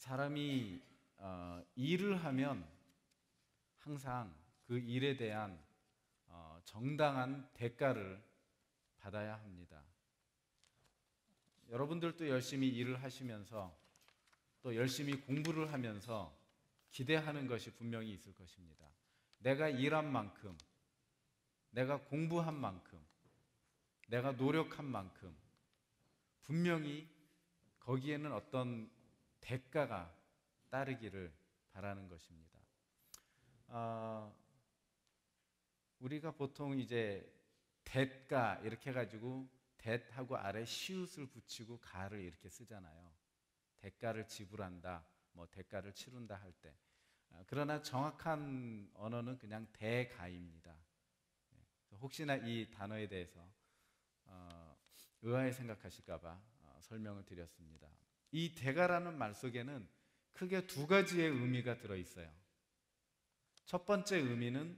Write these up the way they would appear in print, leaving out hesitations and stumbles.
사람이 일을 하면 항상 그 일에 대한 정당한 대가를 받아야 합니다. 여러분들도 열심히 일을 하시면서 또 열심히 공부를 하면서 기대하는 것이 분명히 있을 것입니다. 내가 일한 만큼, 내가 공부한 만큼, 내가 노력한 만큼 분명히 거기에는 어떤 대가가 따르기를 바라는 것입니다. 우리가 보통 이제 대가 이렇게 해가지고 대하고 아래 시옷을 붙이고 가를 이렇게 쓰잖아요. 대가를 지불한다, 뭐 대가를 치른다 할 때. 그러나 정확한 언어는 그냥 대가입니다. 혹시나 이 단어에 대해서 의아해 생각하실까봐 설명을 드렸습니다. 이 대가라는 말 속에는 크게 두 가지의 의미가 들어있어요. 첫 번째 의미는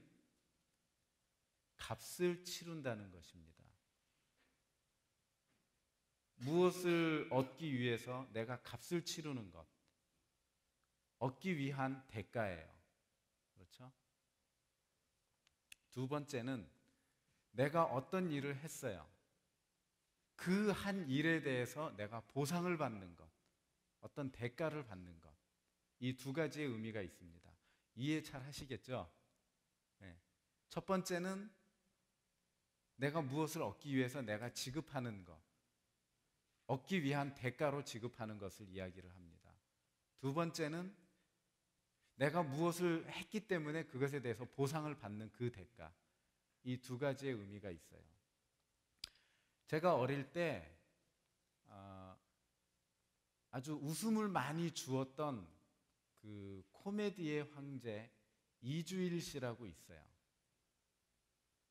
값을 치른다는 것입니다. 무엇을 얻기 위해서 내가 값을 치르는 것, 얻기 위한 대가예요. 그렇죠? 두 번째는 내가 어떤 일을 했어요. 그 한 일에 대해서 내가 보상을 받는 것, 어떤 대가를 받는 것. 이 두 가지의 의미가 있습니다. 이해 잘 하시겠죠? 네. 첫 번째는 내가 무엇을 얻기 위해서 내가 지급하는 것, 얻기 위한 대가로 지급하는 것을 이야기를 합니다. 두 번째는 내가 무엇을 했기 때문에 그것에 대해서 보상을 받는 그 대가. 이 두 가지의 의미가 있어요. 제가 어릴 때 아주 웃음을 많이 주었던 그 코미디의 황제 이주일 씨라고 있어요.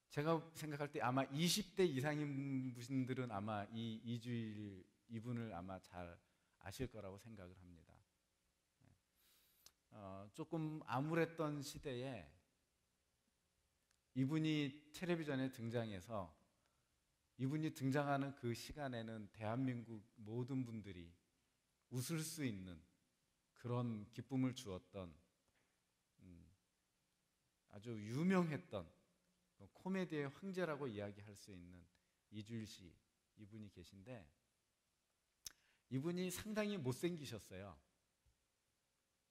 제가 생각할 때 아마 20대 이상인 분들은 아마 이 이주일 이분을 아마 잘 아실 거라고 생각을 합니다. 조금 암울했던 시대에 이분이 텔레비전에 등장해서 이분이 등장하는 그 시간에는 대한민국 모든 분들이 웃을 수 있는 그런 기쁨을 주었던 아주 유명했던 코미디의 황제라고 이야기할 수 있는 이주일 씨, 이분이 계신데 이분이 상당히 못생기셨어요.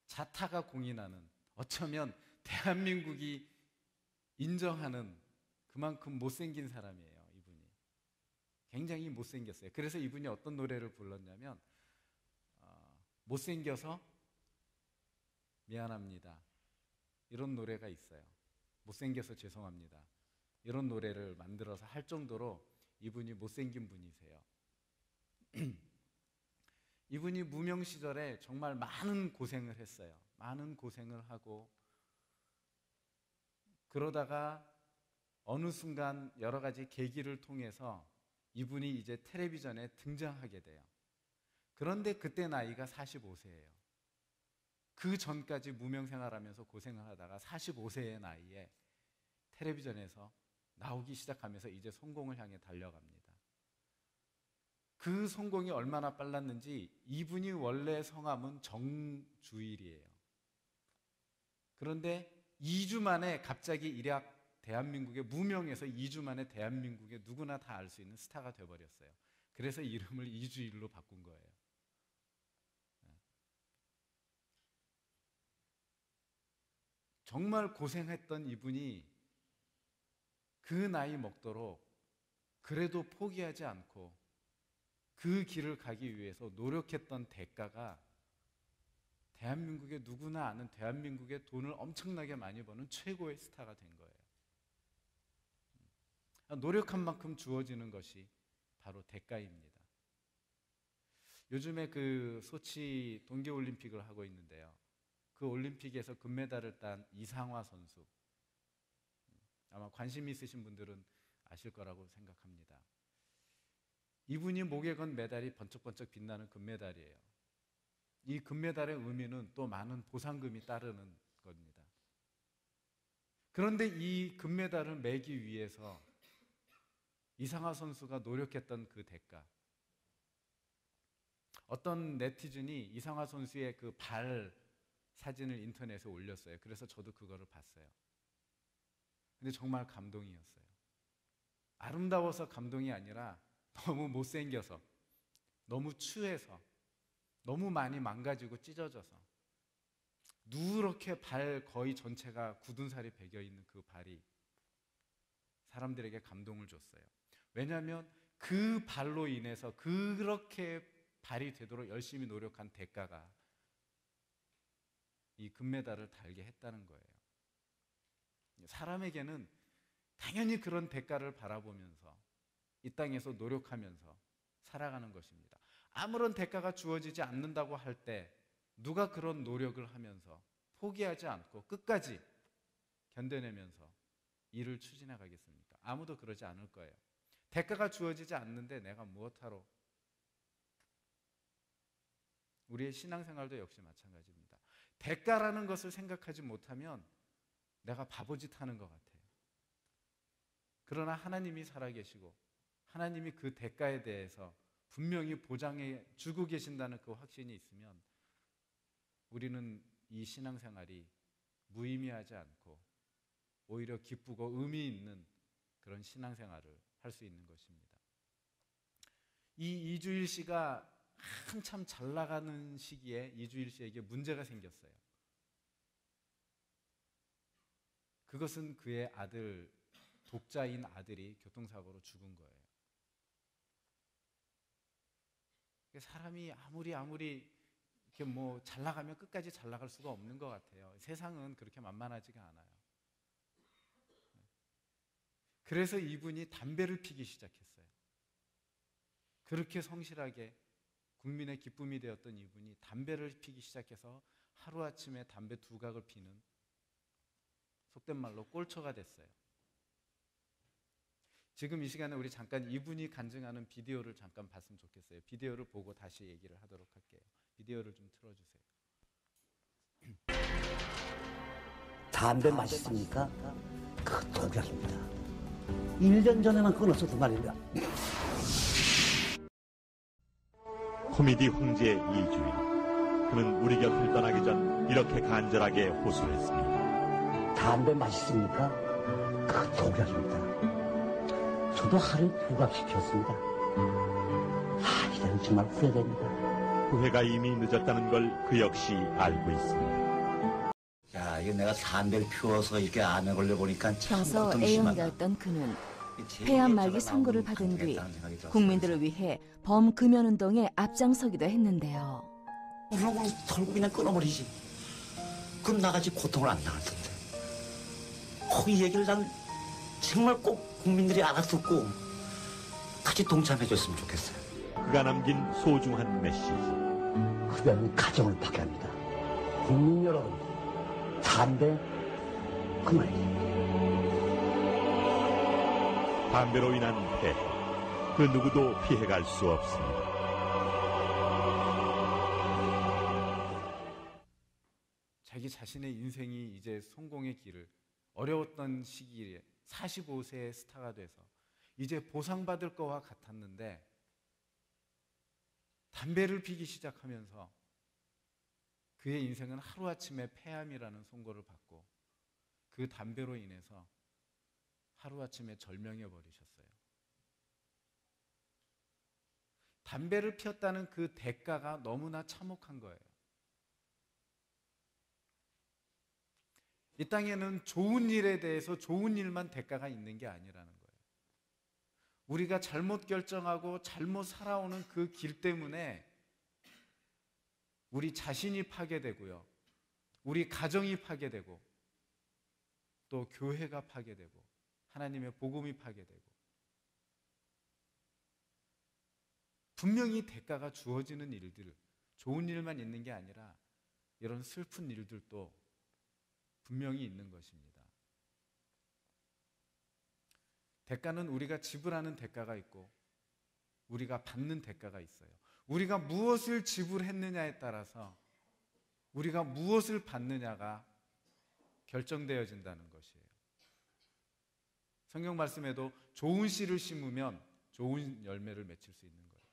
자타가 공인하는, 어쩌면 대한민국이 인정하는 그만큼 못생긴 사람이에요. 이분이 굉장히 못생겼어요. 그래서 이분이 어떤 노래를 불렀냐면 못생겨서 미안합니다, 이런 노래가 있어요. 못생겨서 죄송합니다, 이런 노래를 만들어서 할 정도로 이분이 못생긴 분이세요. 이분이 무명 시절에 정말 많은 고생을 했어요. 많은 고생을 하고 그러다가 어느 순간 여러 가지 계기를 통해서 이분이 이제 텔레비전에 등장하게 돼요. 그런데 그때 나이가 45세예요. 그 전까지 무명 생활하면서 고생을 하다가 45세의 나이에 텔레비전에서 나오기 시작하면서 이제 성공을 향해 달려갑니다. 그 성공이 얼마나 빨랐는지 이분이 원래 성함은 정주일이에요. 그런데 2주 만에 갑자기 일약 대한민국의 무명에서 2주 만에 대한민국의 누구나 다 알 수 있는 스타가 돼버렸어요. 그래서 이름을 이주일로 바꾼 거예요. 정말 고생했던 이분이 그 나이 먹도록 그래도 포기하지 않고 그 길을 가기 위해서 노력했던 대가가 대한민국의 누구나 아는 대한민국의 돈을 엄청나게 많이 버는 최고의 스타가 된 거예요. 노력한 만큼 주어지는 것이 바로 대가입니다. 요즘에 그 소치 동계올림픽을 하고 있는데요. 그 올림픽에서 금메달을 딴 이상화 선수, 아마 관심 있으신 분들은 아실 거라고 생각합니다. 이분이 목에 건 메달이 번쩍번쩍 빛나는 금메달이에요. 이 금메달의 의미는 또 많은 보상금이 따르는 겁니다. 그런데 이 금메달을 매기 위해서 이상화 선수가 노력했던 그 대가, 어떤 네티즌이 이상화 선수의 그 발 사진을 인터넷에 올렸어요. 그래서 저도 그거를 봤어요. 근데 정말 감동이었어요. 아름다워서 감동이 아니라 너무 못생겨서, 너무 추해서, 너무 많이 망가지고 찢어져서 누렇게 발 거의 전체가 굳은 살이 배겨 있는 그 발이 사람들에게 감동을 줬어요. 왜냐하면 그 발로 인해서 그렇게 발이 되도록 열심히 노력한 대가가 이 금메달을 달게 했다는 거예요. 사람에게는 당연히 그런 대가를 바라보면서 이 땅에서 노력하면서 살아가는 것입니다. 아무런 대가가 주어지지 않는다고 할 때 누가 그런 노력을 하면서 포기하지 않고 끝까지 견뎌내면서 일을 추진해 가겠습니까? 아무도 그러지 않을 거예요. 대가가 주어지지 않는데 내가 무엇하러? 우리의 신앙생활도 역시 마찬가지입니다. 대가라는 것을 생각하지 못하면 내가 바보짓 하는 것 같아요. 그러나 하나님이 살아계시고 하나님이 그 대가에 대해서 분명히 보장해 주고 계신다는 그 확신이 있으면 우리는 이 신앙생활이 무의미하지 않고 오히려 기쁘고 의미 있는 그런 신앙생활을 할 수 있는 것입니다. 이 이주일 씨가 한참 잘 나가는 시기에 이주일 씨에게 문제가 생겼어요. 그것은 그의 아들, 독자인 아들이 교통사고로 죽은 거예요. 사람이 아무리 이렇게 뭐 잘 나가면 끝까지 잘 나갈 수가 없는 것 같아요. 세상은 그렇게 만만하지가 않아요. 그래서 이분이 담배를 피기 시작했어요. 그렇게 성실하게 국민의 기쁨이 되었던 이분이 담배를 피기 시작해서 하루아침에 담배 2각을 피는 속된 말로 꼴초가 됐어요. 지금 이 시간에 우리 잠깐 이분이 간증하는 비디오를 잠깐 봤으면 좋겠어요. 비디오를 보고 다시 얘기를 하도록 할게요. 비디오를 좀 틀어주세요. 담배 맛있습니까? 그 독약입니다. 1년 전에만 끊었어도 말입니다. 코미디 황제 이주일. 그는 우리 곁을 떠나기 전 이렇게 간절하게 호소했습니다. 담배 맛있습니까? 그 독약입니다. 저도 하루에 2각 시켰습니다. 이제는 정말 후회됩니다. 후회가 이미 늦었다는 걸 그 역시 알고 있습니다. 야, 이거 내가 담배를 피워서 이렇게 암에 걸려보니까 참 평소 고통심하다. 애연가였던 그는 폐암 말기 선고를 받은 뒤 국민들을 위해 범금연운동에 앞장서기도 했는데요. 그러고 털고 그냥 끊어버리지. 그럼 나같이 고통을 안 당할 텐데. 이 얘기를 난 정말 꼭 국민들이 알아듣고 같이 동참해줬으면 좋겠어요. 그가 남긴 소중한 메시지. 흡연은 가정을 파괴합니다. 국민 여러분, 담배 그만해요. 담배로 인한 폐해. 그 누구도 피해갈 수 없습니다. 자기 자신의 인생이 이제 성공의 길을 어려웠던 시기에 45세의 스타가 돼서 이제 보상받을 거와 같았는데 담배를 피기 시작하면서 그의 인생은 하루아침에 폐암이라는 선고를 받고 그 담배로 인해서 하루아침에 절명해 버리셨어요. 담배를 피웠다는 그 대가가 너무나 참혹한 거예요. 이 땅에는 좋은 일에 대해서 좋은 일만 대가가 있는 게 아니라는 거예요. 우리가 잘못 결정하고 잘못 살아오는 그 길 때문에 우리 자신이 파괴되고요. 우리 가정이 파괴되고 또 교회가 파괴되고 하나님의 복음이 파괴되고 분명히 대가가 주어지는 일들, 좋은 일만 있는 게 아니라 이런 슬픈 일들도 분명히 있는 것입니다. 대가는 우리가 지불하는 대가가 있고 우리가 받는 대가가 있어요. 우리가 무엇을 지불했느냐에 따라서 우리가 무엇을 받느냐가 결정되어진다는 것이에요. 성경 말씀에도 좋은 씨를 심으면 좋은 열매를 맺힐 수 있는 거예요.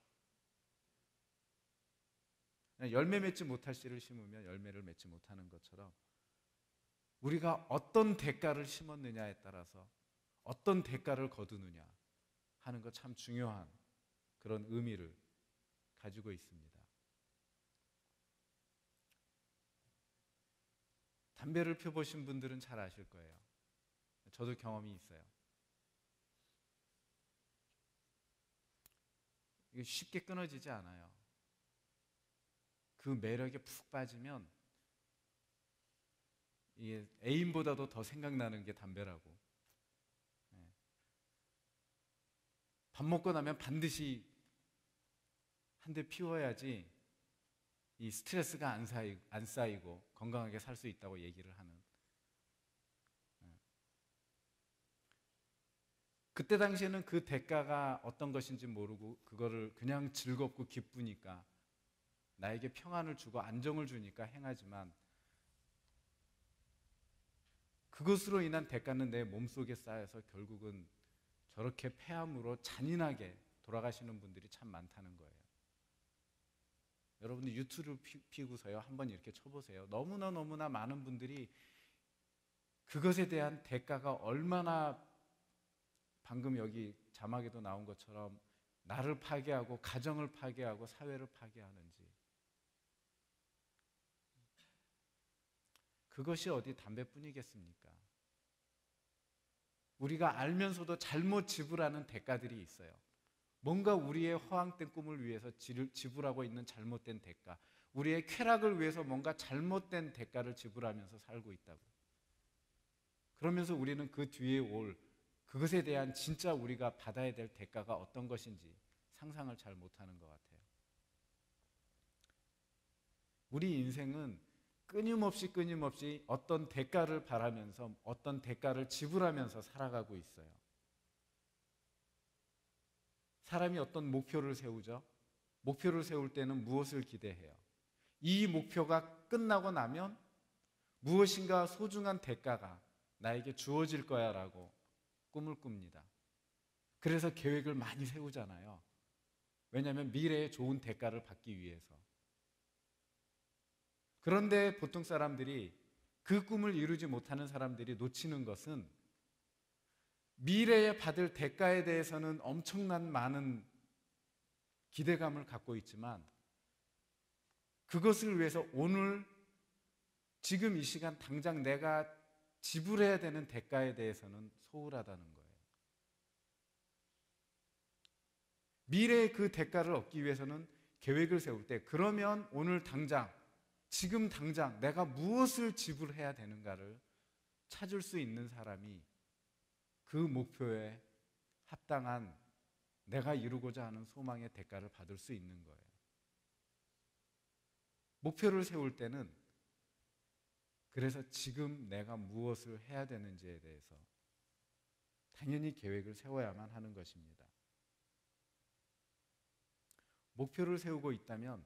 열매 맺지 못할 씨를 심으면 열매를 맺지 못하는 것처럼 우리가 어떤 대가를 심었느냐에 따라서 어떤 대가를 거두느냐 하는 것 참 중요한 그런 의미를 가지고 있습니다. 담배를 펴보신 분들은 잘 아실 거예요. 저도 경험이 있어요. 이게 쉽게 끊어지지 않아요. 그 매력에 푹 빠지면 이게 애인보다도 더 생각나는 게 담배라고. 밥 먹고 나면 반드시 한 대 피워야지 이 스트레스가 안 쌓이고 건강하게 살 수 있다고 얘기를 하는. 그때 당시에는 그 대가가 어떤 것인지 모르고 그거를 그냥 즐겁고 기쁘니까 나에게 평안을 주고 안정을 주니까 행하지만 그것으로 인한 대가는 내 몸속에 쌓여서 결국은 저렇게 폐암으로 잔인하게 돌아가시는 분들이 참 많다는 거예요. 여러분들 유튜브 피고서요 한번 이렇게 쳐보세요. 너무나 많은 분들이 그것에 대한 대가가 얼마나 방금 여기 자막에도 나온 것처럼 나를 파괴하고 가정을 파괴하고 사회를 파괴하는지. 그것이 어디 담배뿐이겠습니까? 우리가 알면서도 잘못 지불하는 대가들이 있어요. 뭔가 우리의 허황된 꿈을 위해서 지불하고 있는 잘못된 대가, 우리의 쾌락을 위해서 뭔가 잘못된 대가를 지불하면서 살고 있다고. 그러면서 우리는 그 뒤에 올 그것에 대한 진짜 우리가 받아야 될 대가가 어떤 것인지 상상을 잘 못하는 것 같아요. 우리 인생은 끊임없이 어떤 대가를 바라면서 어떤 대가를 지불하면서 살아가고 있어요. 사람이 어떤 목표를 세우죠. 목표를 세울 때는 무엇을 기대해요? 이 목표가 끝나고 나면 무엇인가 소중한 대가가 나에게 주어질 거야 라고 꿈을 꿉니다. 그래서 계획을 많이 세우잖아요. 왜냐하면 미래에 좋은 대가를 받기 위해서. 그런데 보통 사람들이 그 꿈을 이루지 못하는 사람들이 놓치는 것은 미래에 받을 대가에 대해서는 엄청난 많은 기대감을 갖고 있지만 그것을 위해서 오늘 지금 이 시간 당장 내가 지불해야 되는 대가에 대해서는 소홀하다는 거예요. 미래의 그 대가를 얻기 위해서는 계획을 세울 때 그러면 오늘 당장 지금 당장 내가 무엇을 지불해야 되는가를 찾을 수 있는 사람이 그 목표에 합당한 내가 이루고자 하는 소망의 대가를 받을 수 있는 거예요. 목표를 세울 때는 그래서 지금 내가 무엇을 해야 되는지에 대해서 당연히 계획을 세워야만 하는 것입니다. 목표를 세우고 있다면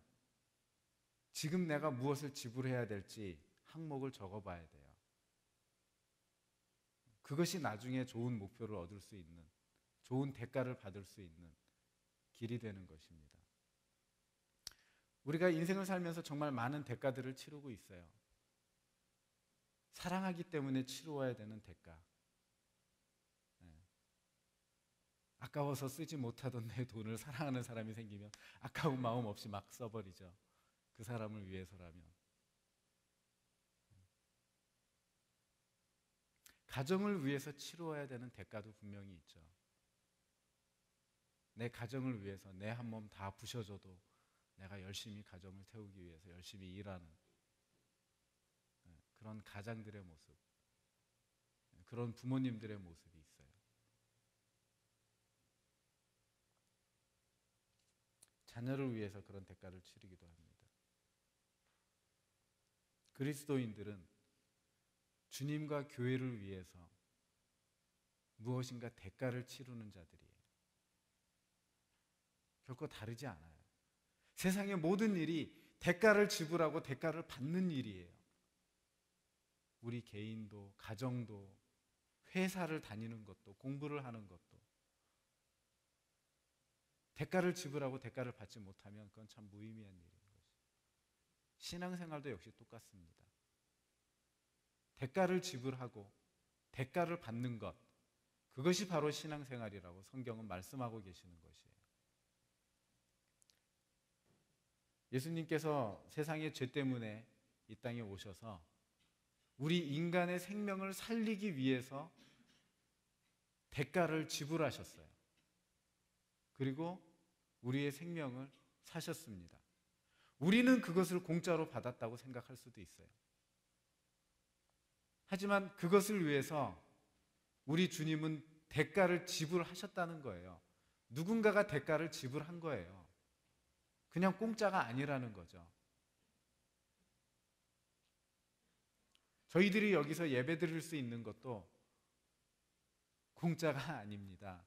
지금 내가 무엇을 지불해야 될지 항목을 적어봐야 돼요. 그것이 나중에 좋은 목표를 얻을 수 있는, 좋은 대가를 받을 수 있는 길이 되는 것입니다. 우리가 인생을 살면서 정말 많은 대가들을 치르고 있어요. 사랑하기 때문에 치루어야 되는 대가. 아까워서 쓰지 못하던 내 돈을 사랑하는 사람이 생기면 아까운 마음 없이 막 써버리죠. 그 사람을 위해서라면. 가정을 위해서 치루어야 되는 대가도 분명히 있죠. 내 가정을 위해서 내 한 몸 다 부셔줘도 내가 열심히 가정을 태우기 위해서 열심히 일하는 그런 가장들의 모습, 그런 부모님들의 모습이 있어요. 자녀를 위해서 그런 대가를 치르기도 합니다. 그리스도인들은 주님과 교회를 위해서 무엇인가 대가를 치르는 자들이에요. 결코 다르지 않아요. 세상의 모든 일이 대가를 지불하고 대가를 받는 일이에요. 우리 개인도, 가정도, 회사를 다니는 것도, 공부를 하는 것도 대가를 지불하고 대가를 받지 못하면 그건 참 무의미한 일인 것이죠. 신앙생활도 역시 똑같습니다. 대가를 지불하고 대가를 받는 것, 그것이 바로 신앙생활이라고 성경은 말씀하고 계시는 것이에요. 예수님께서 세상의 죄 때문에 이 땅에 오셔서 우리 인간의 생명을 살리기 위해서 대가를 지불하셨어요. 그리고 우리의 생명을 사셨습니다. 우리는 그것을 공짜로 받았다고 생각할 수도 있어요. 하지만 그것을 위해서 우리 주님은 대가를 지불하셨다는 거예요. 누군가가 대가를 지불한 거예요. 그냥 공짜가 아니라는 거죠. 저희들이 여기서 예배 드릴 수 있는 것도 공짜가 아닙니다.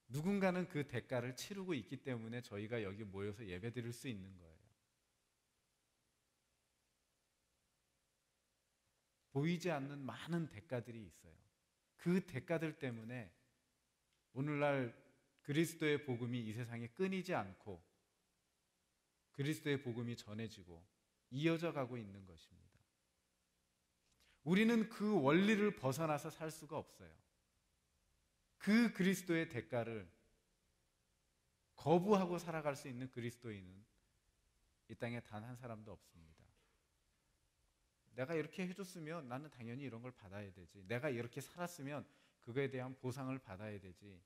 누군가는 그 대가를 치르고 있기 때문에 저희가 여기 모여서 예배 드릴 수 있는 거예요. 보이지 않는 많은 대가들이 있어요. 그 대가들 때문에 오늘날 그리스도의 복음이 이 세상에 끊이지 않고 그리스도의 복음이 전해지고 이어져 가고 있는 것입니다. 우리는 그 원리를 벗어나서 살 수가 없어요. 그 그리스도의 대가를 거부하고 살아갈 수 있는 그리스도인은 이 땅에 단 한 사람도 없습니다. 내가 이렇게 해줬으면 나는 당연히 이런 걸 받아야 되지. 내가 이렇게 살았으면 그거에 대한 보상을 받아야 되지.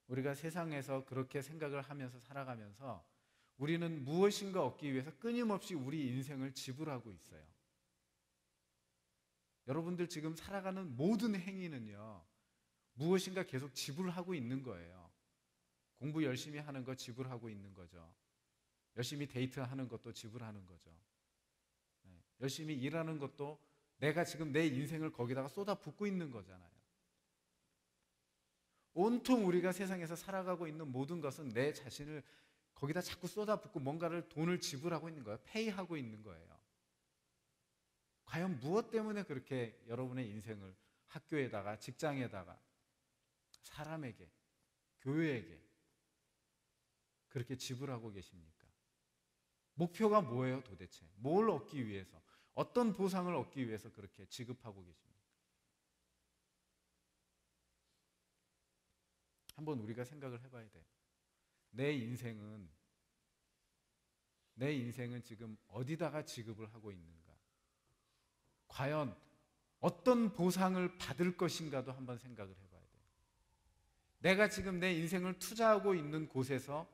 우리가 세상에서 그렇게 생각을 하면서 살아가면서 우리는 무엇인가 얻기 위해서 끊임없이 우리 인생을 지불하고 있어요. 여러분들 지금 살아가는 모든 행위는요, 무엇인가 계속 지불하고 있는 거예요. 공부 열심히 하는 거 지불하고 있는 거죠. 열심히 데이트하는 것도 지불하는 거죠. 열심히 일하는 것도 내가 지금 내 인생을 거기다가 쏟아붓고 있는 거잖아요. 온통 우리가 세상에서 살아가고 있는 모든 것은 내 자신을 거기다 자꾸 쏟아붓고 뭔가를 돈을 지불하고 있는 거예요. 페이하고 있는 거예요. 과연 무엇 때문에 그렇게 여러분의 인생을 학교에다가 직장에다가 사람에게 교회에게 그렇게 지불하고 계십니까? 목표가 뭐예요 도대체? 뭘 얻기 위해서? 어떤 보상을 얻기 위해서 그렇게 지급하고 계십니까? 한번 우리가 생각을 해봐야 돼요. 내 인생은 지금 어디다가 지급을 하고 있는가? 과연 어떤 보상을 받을 것인가도 한번 생각을 해봐야 돼요. 내가 지금 내 인생을 투자하고 있는 곳에서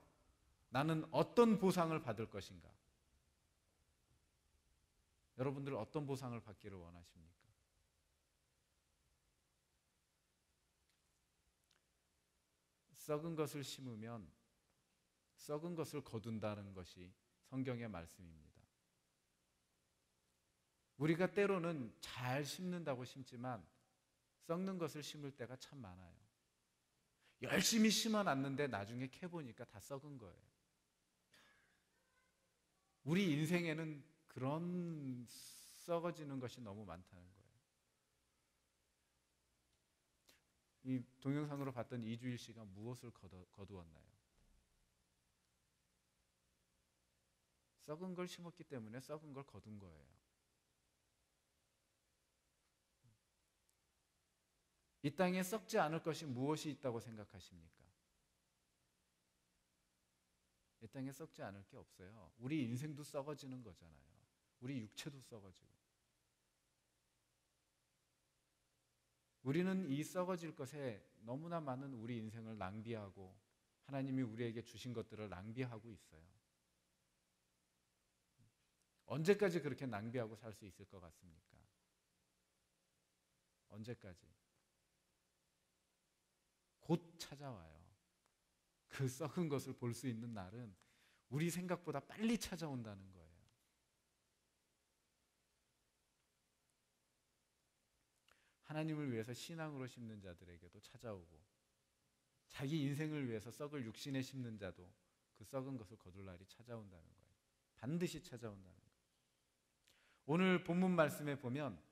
나는 어떤 보상을 받을 것인가? 여러분들 어떤 보상을 받기를 원하십니까? 썩은 것을 심으면 썩은 것을 거둔다는 것이 성경의 말씀입니다. 우리가 때로는 잘 심는다고 심지만 썩는 것을 심을 때가 참 많아요. 열심히 심어놨는데 나중에 캐보니까 다 썩은 거예요. 우리 인생에는 그런 썩어지는 것이 너무 많다는 거예요. 이 동영상으로 봤던 이주일 씨가 무엇을 거두었나요? 썩은 걸 심었기 때문에 썩은 걸 거둔 거예요. 이 땅에 썩지 않을 것이 무엇이 있다고 생각하십니까? 이 땅에 썩지 않을 게 없어요. 우리 인생도 썩어지는 거잖아요. 우리 육체도 썩어지고. 우리는 이 썩어질 것에 너무나 많은 우리 인생을 낭비하고 하나님이 우리에게 주신 것들을 낭비하고 있어요. 언제까지 그렇게 낭비하고 살 수 있을 것 같습니까? 언제까지? 곧 찾아와요. 그 썩은 것을 볼 수 있는 날은 우리 생각보다 빨리 찾아온다는 거예요. 하나님을 위해서 신앙으로 심는 자들에게도 찾아오고 자기 인생을 위해서 썩을 육신에 심는 자도 그 썩은 것을 거둘 날이 찾아온다는 거예요. 반드시 찾아온다는 거예요. 오늘 본문 말씀에 보면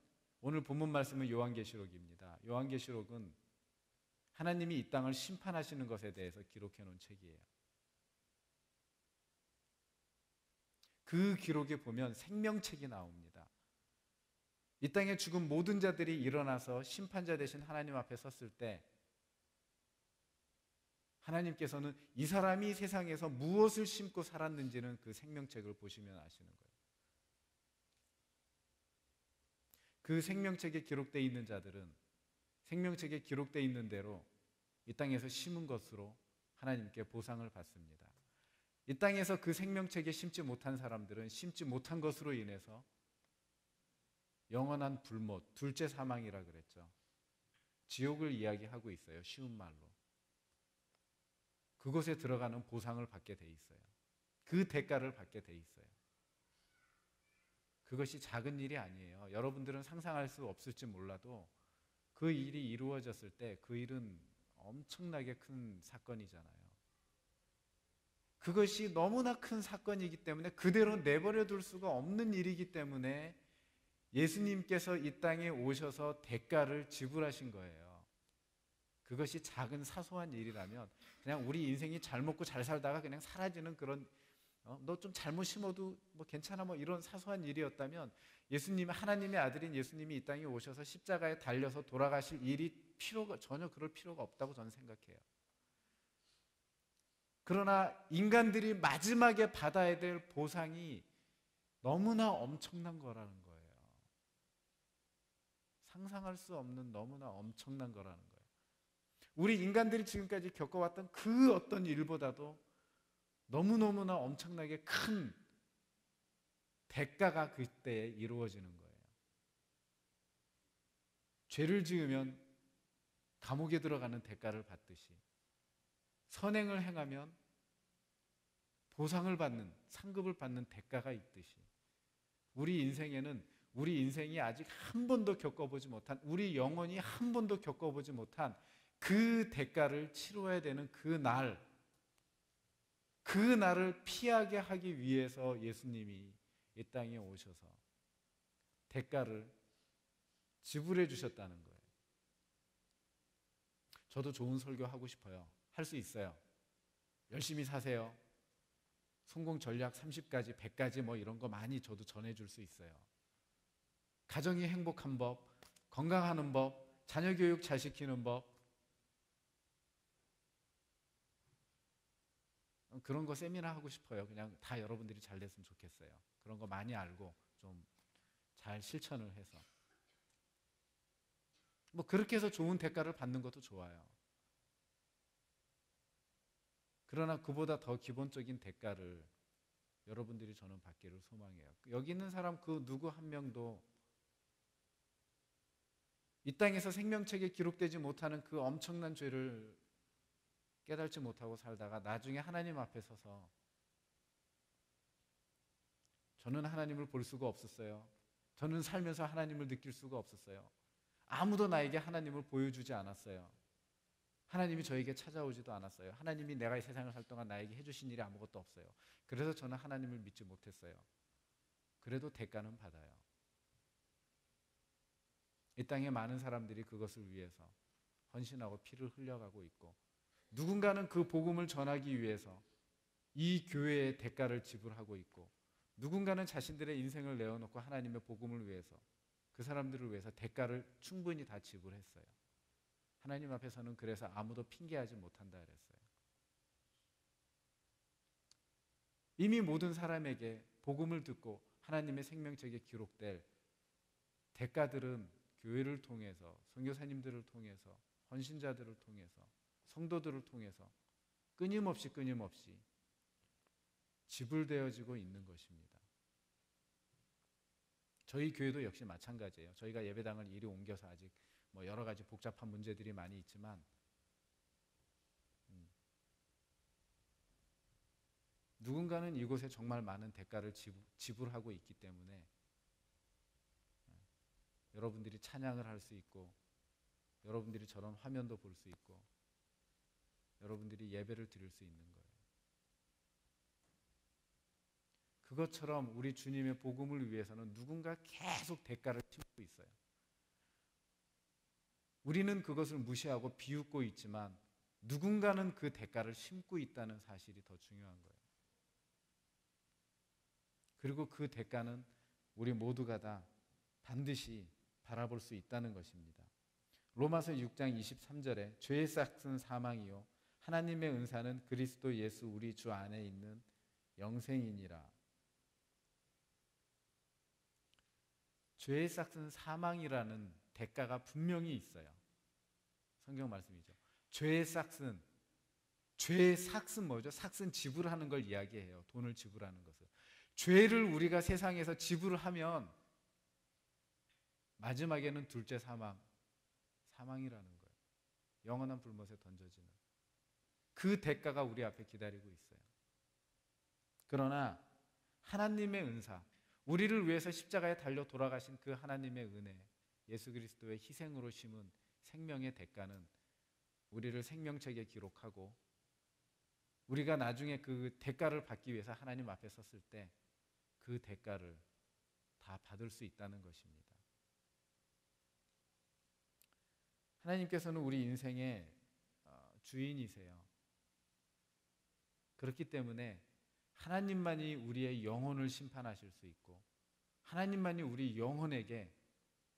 오늘 본문 말씀은 요한계시록입니다. 요한계시록은 하나님이 이 땅을 심판하시는 것에 대해서 기록해 놓은 책이에요. 그 기록에 보면 생명책이 나옵니다. 이 땅에 죽은 모든 자들이 일어나서 심판자 되신 하나님 앞에 섰을 때 하나님께서는 이 사람이 세상에서 무엇을 심고 살았는지는 그 생명책을 보시면 아시는 거예요. 그 생명책에 기록되어 있는 자들은 생명책에 기록되어 있는 대로 이 땅에서 심은 것으로 하나님께 보상을 받습니다. 이 땅에서 그 생명책에 심지 못한 사람들은 심지 못한 것으로 인해서 영원한 불못, 둘째 사망이라 그랬죠. 지옥을 이야기하고 있어요. 쉬운 말로. 그곳에 들어가는 보상을 받게 돼 있어요. 그 대가를 받게 돼 있어요. 그것이 작은 일이 아니에요. 여러분들은 상상할 수 없을지 몰라도 그 일이 이루어졌을 때 그 일은 엄청나게 큰 사건이잖아요. 그것이 너무나 큰 사건이기 때문에 그대로 내버려 둘 수가 없는 일이기 때문에 예수님께서 이 땅에 오셔서 대가를 지불하신 거예요. 그것이 작은 사소한 일이라면 그냥 우리 인생이 잘 먹고 잘 살다가 그냥 사라지는 그런 너 좀 잘못 심어도 뭐 괜찮아 뭐 이런 사소한 일이었다면 예수님, 하나님의 아들인 예수님이 이 땅에 오셔서 십자가에 달려서 돌아가실 일이 전혀 그럴 필요가 없다고 저는 생각해요. 그러나 인간들이 마지막에 받아야 될 보상이 너무나 엄청난 거라는 거예요. 상상할 수 없는 너무나 엄청난 거라는 거예요. 우리 인간들이 지금까지 겪어왔던 그 어떤 일보다도 너무너무나 엄청나게 큰 대가가 그때에 이루어지는 거예요. 죄를 지으면 감옥에 들어가는 대가를 받듯이 선행을 행하면 보상을 받는, 상급을 받는 대가가 있듯이 우리 인생에는 우리 인생이 아직 한 번도 겪어보지 못한, 우리 영혼이 한 번도 겪어보지 못한 그 대가를 치러야 되는 그 날을 피하게 하기 위해서 예수님이 이 땅에 오셔서 대가를 지불해 주셨다는 거예요. 저도 좋은 설교 하고 싶어요. 할 수 있어요. 열심히 사세요. 성공 전략 30가지, 100가지 뭐 이런 거 많이 저도 전해줄 수 있어요. 가정이 행복한 법, 건강하는 법, 자녀 교육 잘 시키는 법, 그런 거 세미나 하고 싶어요. 그냥 다 여러분들이 잘 됐으면 좋겠어요. 그런 거 많이 알고 좀 잘 실천을 해서 뭐 그렇게 해서 좋은 대가를 받는 것도 좋아요. 그러나 그보다 더 기본적인 대가를 여러분들이 저는 받기를 소망해요. 여기 있는 사람 그 누구 한 명도 이 땅에서 생명책에 기록되지 못하는 그 엄청난 죄를 깨달지 못하고 살다가 나중에 하나님 앞에 서서 저는 하나님을 볼 수가 없었어요. 저는 살면서 하나님을 느낄 수가 없었어요. 아무도 나에게 하나님을 보여주지 않았어요. 하나님이 저에게 찾아오지도 않았어요. 하나님이 내가 이 세상을 살 동안 나에게 해주신 일이 아무것도 없어요. 그래서 저는 하나님을 믿지 못했어요. 그래도 대가는 받아요. 이 땅에 많은 사람들이 그것을 위해서 헌신하고 피를 흘려가고 있고 누군가는 그 복음을 전하기 위해서 이 교회의 대가를 지불하고 있고 누군가는 자신들의 인생을 내어놓고 하나님의 복음을 위해서 그 사람들을 위해서 대가를 충분히 다 지불했어요. 하나님 앞에서는 그래서 아무도 핑계하지 못한다 그랬어요. 이미 모든 사람에게 복음을 듣고 하나님의 생명책에 기록될 대가들은 교회를 통해서, 선교사님들을 통해서, 헌신자들을 통해서, 성도들을 통해서 끊임없이 지불되어지고 있는 것입니다. 저희 교회도 역시 마찬가지예요. 저희가 예배당을 이리 옮겨서 아직 뭐 여러 가지 복잡한 문제들이 많이 있지만 누군가는 이곳에 정말 많은 대가를 지불하고 있기 때문에 여러분들이 찬양을 할 수 있고 여러분들이 저런 화면도 볼 수 있고 여러분들이 예배를 드릴 수 있는 거예요. 그것처럼 우리 주님의 복음을 위해서는 누군가 계속 대가를 치르고 있어요. 우리는 그것을 무시하고 비웃고 있지만 누군가는 그 대가를 심고 있다는 사실이 더 중요한 거예요. 그리고 그 대가는 우리 모두가 다 반드시 바라볼 수 있다는 것입니다. 로마서 6장 23절에 죄의 싹은 사망이요 하나님의 은사는 그리스도 예수 우리 주 안에 있는 영생이니라. 죄의 싹은 사망이라는 대가가 분명히 있어요. 성경 말씀이죠. 죄의 싹은 뭐죠? 싹은 지불하는 걸 이야기해요. 돈을 지불하는 것을. 죄를 우리가 세상에서 지불하면 마지막에는 둘째 사망이라는 거예요. 영원한 불못에 던져지는 그 대가가 우리 앞에 기다리고 있어요. 그러나 하나님의 은사, 우리를 위해서 십자가에 달려 돌아가신 그 하나님의 은혜, 예수 그리스도의 희생으로 심은 생명의 대가는 우리를 생명책에 기록하고 우리가 나중에 그 대가를 받기 위해서 하나님 앞에 섰을 때 그 대가를 다 받을 수 있다는 것입니다. 하나님께서는 우리 인생의 주인이세요. 그렇기 때문에 하나님만이 우리의 영혼을 심판하실 수 있고 하나님만이 우리 영혼에게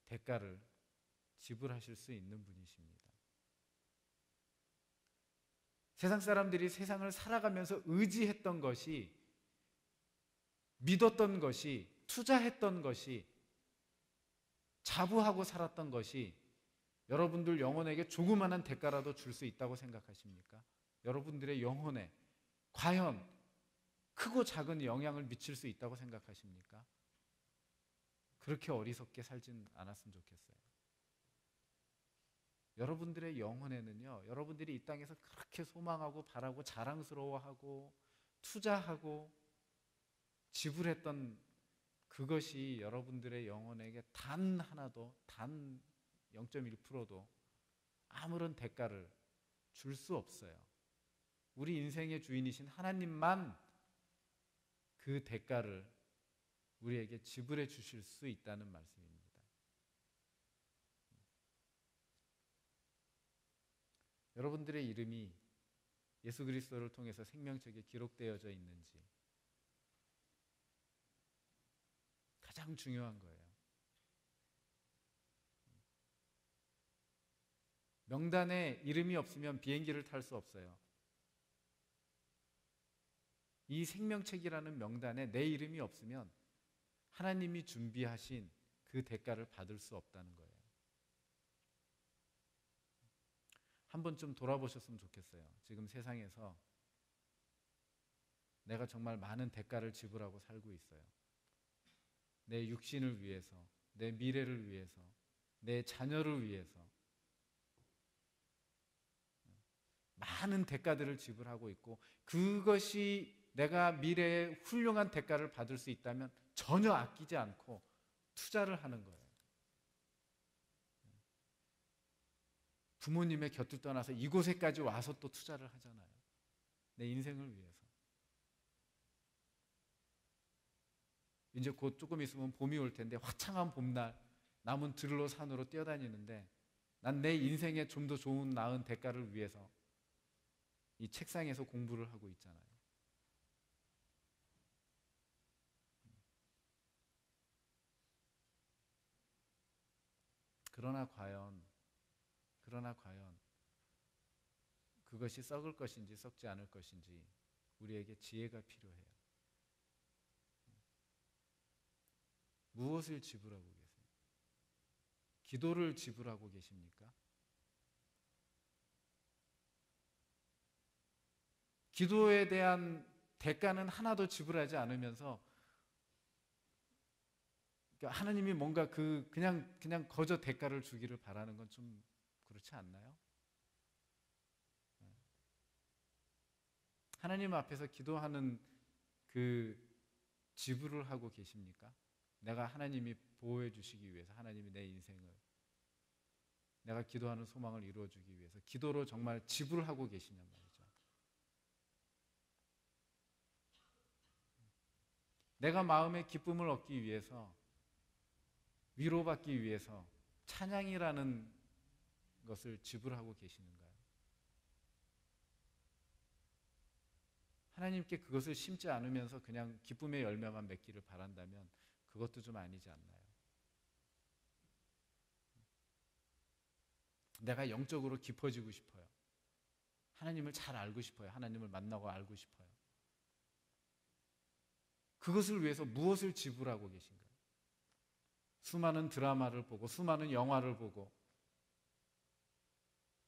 대가를 지불하실 수 있는 분이십니다. 세상 사람들이 세상을 살아가면서 의지했던 것이, 믿었던 것이, 투자했던 것이, 자부하고 살았던 것이 여러분들 영혼에게 조그마한 대가라도 줄 수 있다고 생각하십니까? 여러분들의 영혼에 과연 크고 작은 영향을 미칠 수 있다고 생각하십니까? 그렇게 어리석게 살진 않았으면 좋겠어요. 여러분들의 영혼에는요, 여러분들이 이 땅에서 그렇게 소망하고 바라고 자랑스러워하고 투자하고 지불했던 그것이 여러분들의 영혼에게 단 하나도, 단 0.1%도 아무런 대가를 줄 수 없어요. 우리 인생의 주인이신 하나님만 그 대가를 우리에게 지불해 주실 수 있다는 말씀입니다. 여러분들의 이름이 예수 그리스도를 통해서 생명책에 기록되어져 있는지 가장 중요한 거예요. 명단에 이름이 없으면 비행기를 탈 수 없어요. 이 생명책이라는 명단에 내 이름이 없으면 하나님이 준비하신 그 대가를 받을 수 없다는 거예요. 한 번쯤 돌아보셨으면 좋겠어요. 지금 세상에서 내가 정말 많은 대가를 지불하고 살고 있어요. 내 육신을 위해서, 내 미래를 위해서, 내 자녀를 위해서 많은 대가들을 지불하고 있고, 그것이 내가 미래에 훌륭한 대가를 받을 수 있다면 전혀 아끼지 않고 투자를 하는 거예요. 부모님의 곁을 떠나서 이곳에까지 와서 또 투자를 하잖아요. 내 인생을 위해서. 이제 곧 조금 있으면 봄이 올 텐데 화창한 봄날 남은 들로 산으로 뛰어다니는데 난 내 인생에 좀 더 좋은 나은 대가를 위해서 이 책상에서 공부를 하고 있잖아요. 그러나 과연 그것이 썩을 것인지 썩지 않을 것인지 우리에게 지혜가 필요해요. 무엇을 지불하고 계세요? 기도를 지불하고 계십니까? 기도에 대한 대가는 하나도 지불하지 않으면서 하나님이 뭔가 그냥 거저 대가를 주기를 바라는 건 좀 그렇지 않나요? 하나님 앞에서 기도하는 그 지불을 하고 계십니까? 내가 하나님이 보호해 주시기 위해서, 하나님이 내 인생을, 내가 기도하는 소망을 이루어 주기 위해서 기도로 정말 지불하고 계시냔 말이죠. 내가 마음의 기쁨을 얻기 위해서, 위로받기 위해서 찬양이라는 것을 지불하고 계시는가요? 하나님께 그것을 심지 않으면서 그냥 기쁨의 열매만 맺기를 바란다면 그것도 좀 아니지 않나요? 내가 영적으로 깊어지고 싶어요. 하나님을 잘 알고 싶어요. 하나님을 만나고 알고 싶어요. 그것을 위해서 무엇을 지불하고 계신가요? 수많은 드라마를 보고 수많은 영화를 보고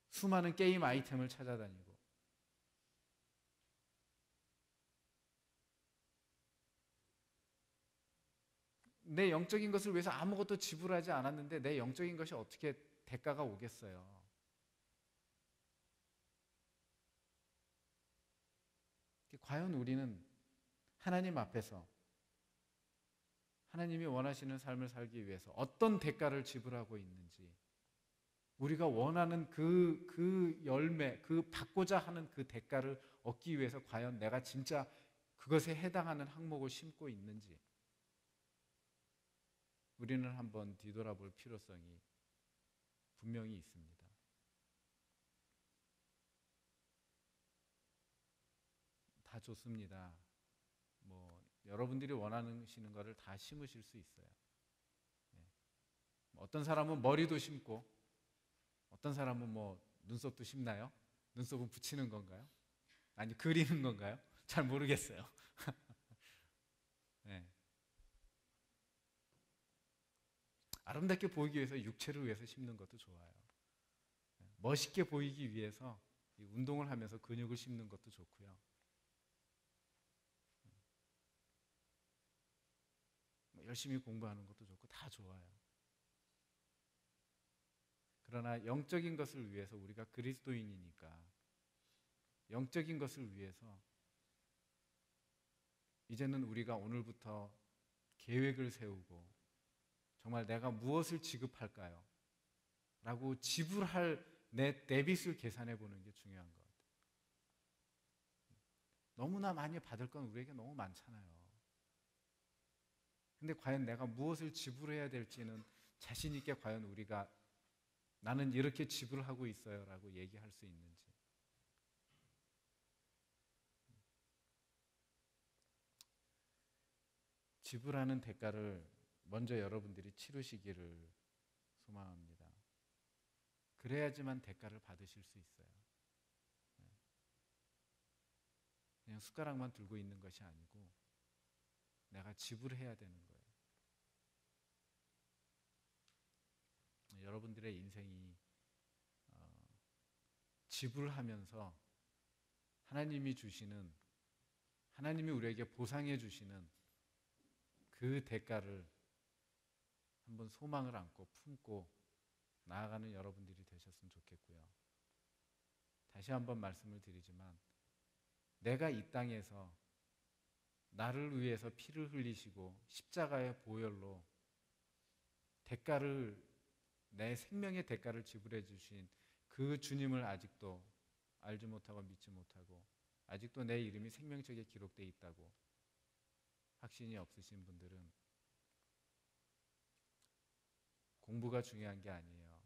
수많은 게임 아이템을 찾아다니고 내 영적인 것을 위해서 아무것도 지불하지 않았는데 내 영적인 것이 어떻게 대가가 오겠어요? 과연 우리는 하나님 앞에서 하나님이 원하시는 삶을 살기 위해서 어떤 대가를 지불하고 있는지, 우리가 원하는 그 열매, 그 받고자 하는 그 대가를 얻기 위해서 과연 내가 진짜 그것에 해당하는 항목을 심고 있는지 우리는 한번 뒤돌아볼 필요성이 분명히 있습니다. 다 좋습니다. 여러분들이 원하시는 것을 다 심으실 수 있어요. 어떤 사람은 머리도 심고 어떤 사람은 눈썹도 심나요? 눈썹은 붙이는 건가요? 아니 그리는 건가요? 잘 모르겠어요. 네. 아름답게 보이기 위해서 육체를 위해서 심는 것도 좋아요. 멋있게 보이기 위해서 운동을 하면서 근육을 심는 것도 좋고요. 열심히 공부하는 것도 좋고 다 좋아요. 그러나 영적인 것을 위해서 우리가 그리스도인이니까 영적인 것을 위해서 이제는 우리가 오늘부터 계획을 세우고 정말 내가 무엇을 지급할까요? 라고 지불할 내 데빗을 계산해 보는 게 중요한 것 같아요. 너무나 많이 받을 건 우리에게 너무 많잖아요. 근데 과연 내가 무엇을 지불해야 될지는 자신 있게 과연 우리가 나는 이렇게 지불하고 있어요 라고 얘기할 수 있는지. 지불하는 대가를 먼저 여러분들이 치르시기를 소망합니다. 그래야지만 대가를 받으실 수 있어요. 그냥 숟가락만 들고 있는 것이 아니고 내가 지불해야 되는 거예요. 여러분들의 인생이 지불하면서 하나님이 주시는, 하나님이 우리에게 보상해 주시는 그 대가를 한번 소망을 안고 품고 나아가는 여러분들이 되셨으면 좋겠고요. 다시 한번 말씀을 드리지만 내가 이 땅에서 나를 위해서 피를 흘리시고 십자가의 보혈로 대가를, 내 생명의 대가를 지불해 주신 그 주님을 아직도 알지 못하고 믿지 못하고 아직도 내 이름이 생명책에 기록되어 있다고 확신이 없으신 분들은 공부가 중요한 게 아니에요.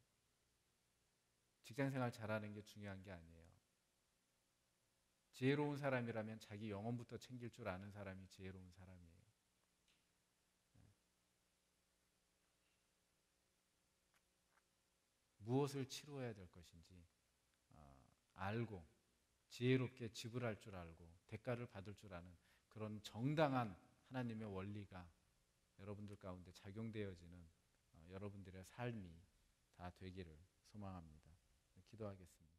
직장생활 잘하는 게 중요한 게 아니에요. 지혜로운 사람이라면 자기 영혼부터 챙길 줄 아는 사람이 지혜로운 사람이에요. 무엇을 치루어야 될 것인지 알고 지혜롭게 지불할 줄 알고 대가를 받을 줄 아는 그런 정당한 하나님의 원리가 여러분들 가운데 작용되어지는 여러분들의 삶이 다 되기를 소망합니다. 기도하겠습니다.